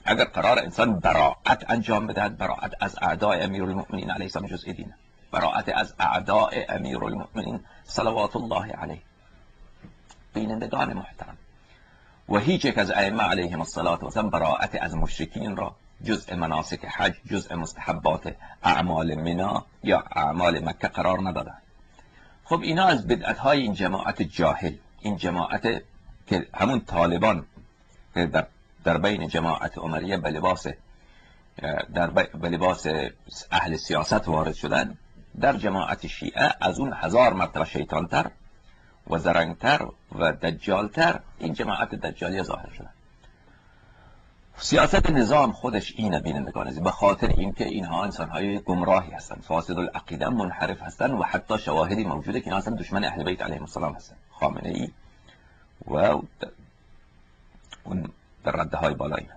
اگر قرار انسان براءت انجام بدهد، براءت از اعداء امیرالمؤمنین علیه السلام جزء دینه، براءت از اعداء امیرالمؤمنین صلوات الله علیه. بینندگان محترم، و هیچ یک از ائمه علیهم السلام براءت از مشرکین را جزء مناسک حج، جزء مستحبات اعمال منا یا اعمال مکه قرار ندادند. خب اینا از بدعت‌های این جماعت جاهل، این جماعت که همون طالبان در بین جماعت عمریه به لباس اهل سیاست وارد شدن، در جماعت شیعه از اون 1000 مرتبه شیطانتر و زرنگتر و دجالتر این جماعت دجالی ظاهر شدن. سیاست نظام خودش اینه بینندگان عزیز، به خاطر اینکه اینها انسان‌های گمراهی هستند، فاسد العقیده، منحرف هستند و حتی شواهدی موجوده که اینا اصلا دشمن اهل بیت علیهم السلام هستند. خامنه‌ای و اون در رده‌های بالا اینا.